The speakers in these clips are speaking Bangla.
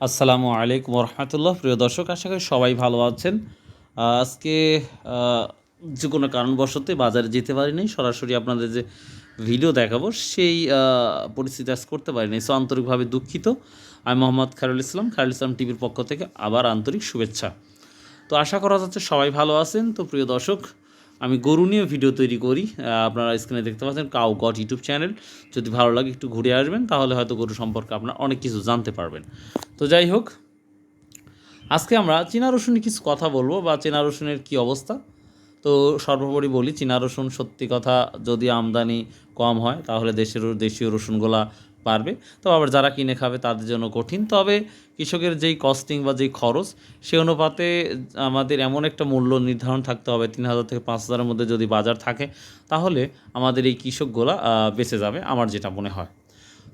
আসসালামু আলাইকুম রহমতুল্লাহ। প্রিয় দর্শক, আশা করি সবাই ভালো আছেন। আজকে যে কোনো কারণবশত বাজারে যেতে পারিনি, সরাসরি আপনাদের যে ভিডিও দেখাবো সেই পরিস্থিতি আজ করতে পারিনি। সো আন্তরিকভাবে দুঃখিত। আমি মোহাম্মদ খায়রুল ইসলাম, খায়রুল ইসলাম টিভির পক্ষ থেকে আবার আন্তরিক শুভেচ্ছা। তো আশা করা যাচ্ছে সবাই ভালো আছেন। তো প্রিয় দর্শক, আমি গরু নিয়ে ভিডিও তৈরি করি। আপনারা স্ক্রিনে দেখতে পাচ্ছেন কাউ গট ইউটিউব চ্যানেল। যদি ভালো লাগে একটু ঘুরে আসবেন, তাহলে হয়তো গরু সম্পর্কে আপনারা অনেক কিছু জানতে পারবেন। তো যাই হোক, আজকে আমরা চীনা রসুনের কিছু কথা বলবো বা চীনা রসুনের কী অবস্থা। তো সর্বোপরি বলি, চীনা রসুন সত্যি কথা, যদি আমদানি কম হয় তাহলে দেশীয় রসুনগুলা পারবে। তো আবার যারা কিনে খাবে তাদের জন্য কঠিন। তবে কৃষকের যেই কস্টিং বা যেই খরচ, সে অনুপাতে আমাদের এমন একটা মূল্য নির্ধারণ থাকতে হবে, 3,000 থেকে 5,000-এর মধ্যে যদি বাজার থাকে, তাহলে আমাদের এই কৃষকগুলা বেঁচে যাবে, আমার যেটা মনে হয়।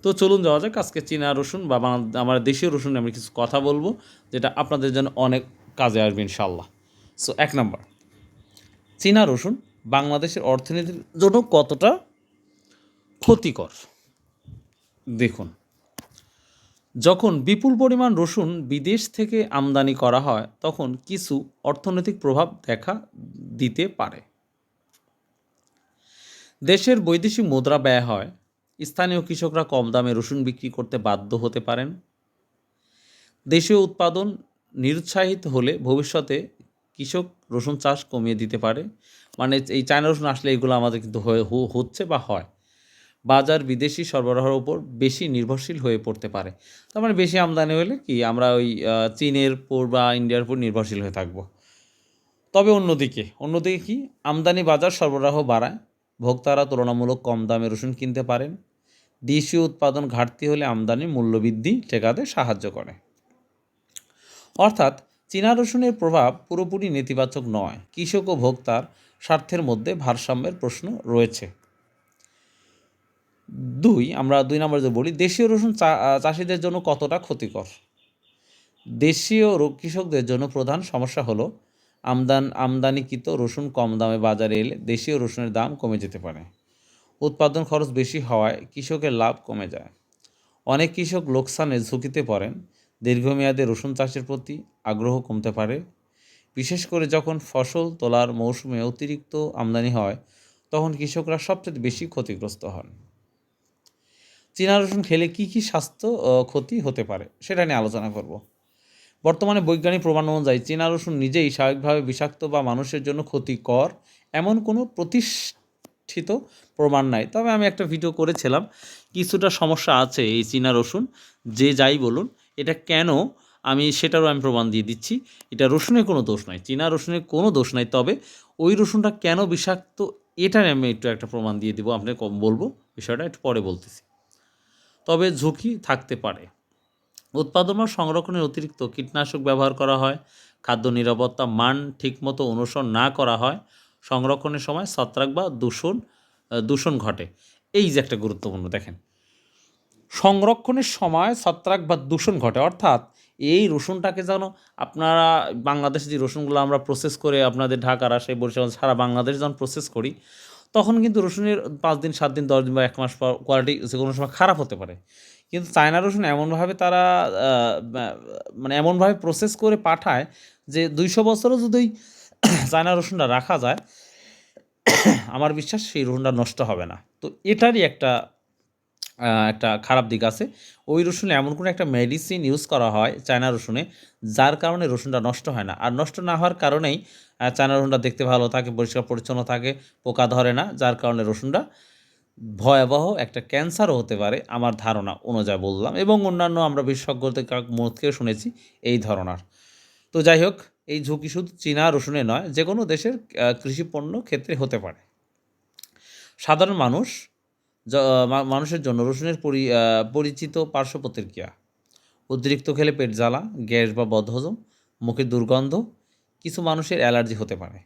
তো চলুন যাওয়া যাক। আজকে চীনা রসুন বা আমার দেশীয় রসুন আমি কিছু কথা বলবো, যেটা আপনাদের জন্য অনেক কাজে আসবে ইনশাল্লাহ। সো 1 নম্বর, চীনা রসুন বাংলাদেশের অর্থনীতির জন্য কতটা ক্ষতিকর। দেখুন, যখন বিপুল পরিমাণ রসুন বিদেশ থেকে আমদানি করা হয়, তখন কিছু অর্থনৈতিক প্রভাব দেখা দিতে পারে। দেশের বৈদেশিক মুদ্রা ব্যয় হয়, স্থানীয় কৃষকরা কম দামে রসুন বিক্রি করতে বাধ্য হতে পারেন। দেশীয় উৎপাদন নিরুৎসাহিত হলে ভবিষ্যতে কৃষক রসুন চাষ কমিয়ে দিতে পারে। মানে এই চায়না রসুন আসলে এগুলো আমাদের কিন্তু হচ্ছে বা হয়। বাজার বিদেশি সরবরাহের উপর বেশি নির্ভরশীল হয়ে পড়তে পারে। তার মানে বেশি আমদানি হলে কি আমরা ওই চীনের উপর বা ইন্ডিয়ার উপর নির্ভরশীল হয়ে থাকবো। তবে অন্যদিকে কি, আমদানি বাজার সরবরাহ বাড়ায়, ভোক্তারা তুলনামূলক কম দামে রসুন কিনতে পারেন। দেশীয় উৎপাদন ঘাটতি হলে আমদানির মূল্যবৃদ্ধি ঠেকাতে সাহায্য করে। অর্থাৎ চীনা রসুনের প্রভাব পুরোপুরি নেতিবাচক নয়, কৃষক ও ভোক্তার স্বার্থের মধ্যে ভারসাম্যের প্রশ্ন রয়েছে। আমরা 2 নম্বরে যে বলি, দেশীয় রসুন চাষিদের জন্য কতটা ক্ষতিকর। দেশীয় কৃষকদের জন্য প্রধান সমস্যা হলো আমদানিকৃত রসুন কম দামে বাজারে এলে দেশীয় রসুনের দাম কমে যেতে পারে। উৎপাদন খরচ বেশি হওয়ায় কৃষকের লাভ কমে যায়। অনেক কৃষক লোকসানের ঝুঁকিতে পড়েন। দীর্ঘমেয়াদে রসুন চাষের প্রতি আগ্রহ কমতে পারে, বিশেষ করে যখন ফসল তোলার মৌসুমে অতিরিক্ত আমদানি হয়, তখন কৃষকরা সবচেয়ে বেশি ক্ষতিগ্রস্ত হন। চীনা রসুন খেলে কী কী স্বাস্থ্য ক্ষতি হতে পারে সেটা নিয়ে আলোচনা করব। বর্তমানে বৈজ্ঞানিক প্রমাণ অনুযায়ী চীনা রসুন নিজেই স্বাভাবিকভাবে বিষাক্ত বা মানুষের জন্য ক্ষতিকর এমন কোনো প্রতিষ্ঠিত প্রমাণ নাই। তবে আমি একটা ভিডিও করেছিলাম, কিছুটা সমস্যা আছে এই চীনা রসুন, যে যাই বলুন, এটা কেন, আমি সেটারও প্রমাণ দিয়ে দিচ্ছি। এটা রসুনের কোনো দোষ নয়, চীনা রসুনের কোনো দোষ নাই। তবে ওই রসুনটা কেন বিষাক্ত, এটা আমি একটু একটা প্রমাণ দিয়ে দিব, আপনাকে বলবো, বিষয়টা একটু পরে বলতেছি। তবে ঝুঁকি থাকতে পারে। উৎপাদন বা সংরক্ষণের অতিরিক্ত কীটনাশক ব্যবহার করা হয়, খাদ্য নিরাপত্তা মান ঠিকমতো অনুসরণ না করা হয়, সংরক্ষণের সময় ছত্রাক বা দূষণ ঘটে। এই যে একটা গুরুত্বপূর্ণ, দেখেন, সংরক্ষণের সময় ছত্রাক বা দূষণ ঘটে, অর্থাৎ এই রসুনটাকে যেন আপনারা, বাংলাদেশে যে রসুনগুলো আমরা প্রসেস করে আপনাদের ঢাকা, রাজশাহী, বরিশাল সারা বাংলাদেশ যখন প্রসেস করি, তখন কিন্তু রসুনের 5 দিন 7 দিন 10 দিন বা 1 মাস পর কোয়ালিটি যে কোনো সময় খারাপ হতে পারে। কিন্তু চায়না রসুন এমনভাবে তারা মানে এমনভাবে প্রসেস করে পাঠায় যে 200 বছরও যদি ওই চায়না রসুনটা রাখা যায়, আমার বিশ্বাস সেই রসুনটা নষ্ট হবে না। তো এটারই একটা খারাপ দিক আছে। ওই রসুনে এমন কোনো একটা মেডিসিন ইউজ করা হয় চায়না রসুনে, যার কারণে রসুনটা নষ্ট হয় না। আর নষ্ট না হওয়ার কারণেই চায়না রসুনটা দেখতে ভালো থাকে, পরিষ্কার পরিচ্ছন্ন থাকে, পোকা ধরে না, যার কারণে রসুনটা ভয়াবহ একটা ক্যান্সারও হতে পারে, আমার ধারণা অনুযায়ী বললাম, এবং অন্যান্য আমরা বিশেষজ্ঞদের মুখ থেকে শুনেছি এই ধরনের। তো যাই হোক, এই ঝুঁকি শুধু চীনা রসুনে নয়, যে কোনো দেশের কৃষিপণ্য ক্ষেত্রে হতে পারে। সাধারণ মানুষের জন্য রসুনের পরিচিত পার্শ্ব প্রতিক্রিয়া: অতিরিক্ত খেলে পেট জ্বালা, গ্যাস বা বদহজম, মুখের দুর্গন্ধ, কিছু মানুষের অ্যালার্জি হতে পারে।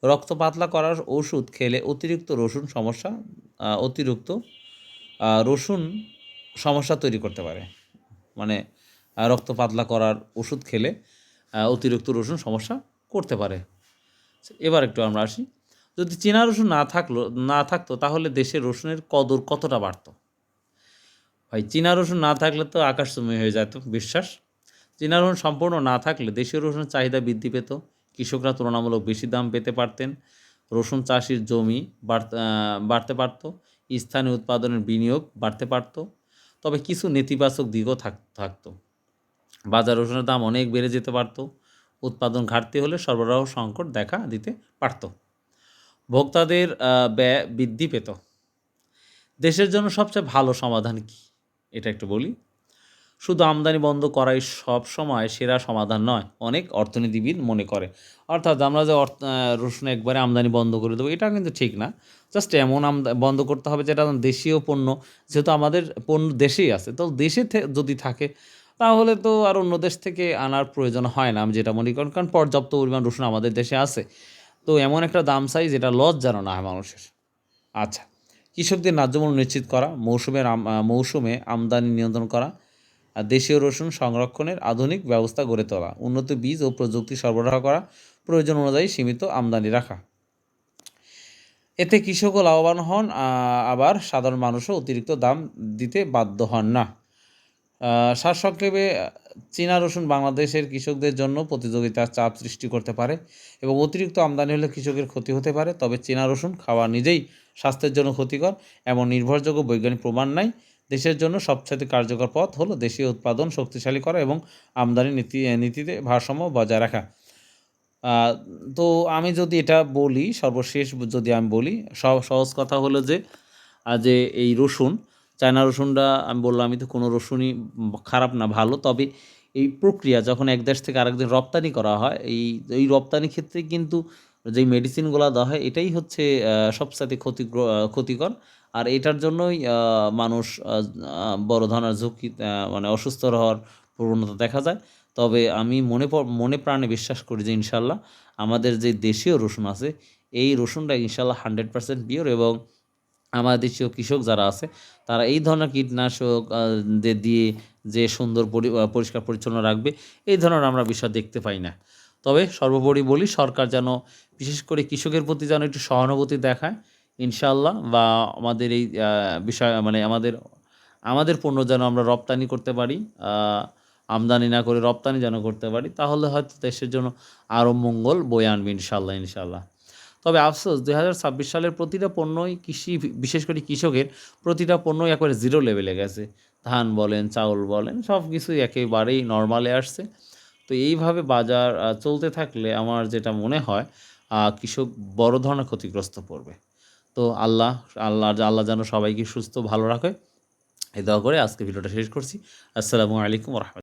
রক্ত পাতলা করার ওষুধ খেলে অতিরিক্ত রসুন সমস্যা তৈরি করতে পারে। মানে রক্ত পাতলা করার ওষুধ খেলে অতিরিক্ত রসুন সমস্যা করতে পারে। এবার একটু আমরা আসি, যদি চীনা রসুন না থাকতো তাহলে দেশের রসুনের কদর কতটা বাড়তো। ভাই, চীনা রসুন না থাকলে তো আকাশচুম্বী হয়ে যেত বিশ্বাস। চীনা রসুন সম্পূর্ণ না থাকলে দেশীয় রসুনের চাহিদা বৃদ্ধি পেত, কৃষকরা তুলনামূলক বেশি দাম পেতে পারতেন, রসুন চাষির জমি বাড়তে পারত, স্থানীয় উৎপাদনের বিনিয়োগ বাড়তে পারত। তবে কিছু নেতিবাচক দিকও থাকতো। বাজার রসুনের দাম অনেক বেড়ে যেতে পারত, উৎপাদন ঘাটতি হলে সরবরাহ সংকট দেখা দিতে পারত, ভোক্তাদের ব্যয় বৃদ্ধি পেত। দেশের জন্য সবচেয়ে ভালো সমাধান কী, এটা একটু বলি। শুধু আমদানি বন্ধ করাই সব সময় সেরা সমাধান নয়, অনেক অর্থনীতিবিদ মনে করে। অর্থাৎ আমরা যে রসুন একবারে আমদানি বন্ধ করে দেবো, এটা কিন্তু ঠিক না। জাস্ট এমন বন্ধ করতে হবে যেটা দেশীয় পণ্য, যেহেতু আমাদের পণ্য দেশেই আছে, তো দেশে যদি থাকে তাহলে তো আর অন্য দেশ থেকে আনার প্রয়োজন হয় না, আমি যেটা মনে করি। কারণ পর্যাপ্ত পরিমাণ রসুন আমাদের দেশে আছে। তো এমন একটা দাম চাই যেটা লস যেন না হয় মানুষের। আচ্ছা, কৃষকদের ন্যায্য মূল্য নিশ্চিত করা, মৌসুমে আমদানি নিয়ন্ত্রণ করা, আর দেশীয় রসুন সংরক্ষণের আধুনিক ব্যবস্থা গড়ে তোলা, উন্নত বীজ ও প্রযুক্তি সরবরাহ করা, প্রয়োজন অনুযায়ী সীমিত আমদানি রাখা। এতে কৃষকও লাভবান হন, আবার সাধারণ মানুষও অতিরিক্ত দাম দিতে বাধ্য হন না। সারসংক্ষেপে, চীনা রসুন বাংলাদেশের কৃষকদের জন্য প্রতিযোগিতার চাপ সৃষ্টি করতে পারে এবং অতিরিক্ত আমদানি হলে কৃষকের ক্ষতি হতে পারে। তবে চীনা রসুন খাওয়া নিজেই স্বাস্থ্যের জন্য ক্ষতিকর, এমন নির্ভরযোগ্য বৈজ্ঞানিক প্রমাণ নাই। দেশের জন্য সবচেয়ে কার্যকর পথ হলো দেশীয় উৎপাদন শক্তিশালী করা এবং আমদানি নীতিতে ভারসাম্য বজায় রাখা। তো আমি যদি এটা বলি, সর্বশেষ যদি আমি বলি, সহজ কথা হলো যে এই রসুন, চায়না রসুনটা আমি বললাম, আমি তো কোনো রসুনই খারাপ না, ভালো। তবে এই প্রক্রিয়া যখন এক দেশ থেকে আরেক দেশ রপ্তানি করা হয়, এই রপ্তানি ক্ষেত্রে কিন্তু যেই মেডিসিনগুলো দেওয়া হয়, এটাই হচ্ছে সবসাথে ক্ষতিকর। আর এটার জন্যই মানুষ বড় ধরনের ঝুঁকি, মানে অসুস্থ হওয়ার প্রবণতা দেখা যায়। তবে আমি মনে প্রাণে বিশ্বাস করি যে ইনশাল্লাহ আমাদের যে দেশীয় রসুন আছে, এই রসুনটা ইনশাল্লাহ 100% পিওর, এবং আমাদের দেশীয় কৃষক যারা আছে তারা এই ধরনের কীটনাশক দিয়ে যে সুন্দর পরিষ্কার পরিচ্ছন্ন রাখবে, এই ধরনের আমরা বিষয় দেখতে পাই না। তবে সর্বোপরি বলি, সরকার যেন বিশেষ করে কৃষকের প্রতি যেন একটু সহানুভূতি দেখায় ইনশাআল্লাহ, বা আমাদের এই বিষয়, মানে আমাদের পণ্য যেন আমরা রপ্তানি করতে পারি, আমদানি না করে রপ্তানি যেন করতে পারি, তাহলে হয়তো দেশের জন্য আরও মঙ্গল বয়ে আনবে ইনশাআল্লাহ। তবে আফসোস, 2026 সালের প্রতিটা পণ্যই বিশেষ করে কৃষকের প্রতিটা পণ্যই একবারে জিরো লেভেলে গেছে। ধান বলেন, চাউল বলেন, সব কিছুই একেবারেই নর্মালে আসছে। তো এইভাবে বাজার চলতে থাকলে আমার যেটা মনে হয়, কৃষক বড় ধরনের ক্ষতিগ্রস্ত পড়বে। তো আল্লাহ যেন সবাইকে সুস্থ ভালো রাখে, এই দোয়া করে আজকে ভিডিওটা শেষ করছি। আসসালামু আলাইকুম ওয়া রাহমাতুল্লাহ।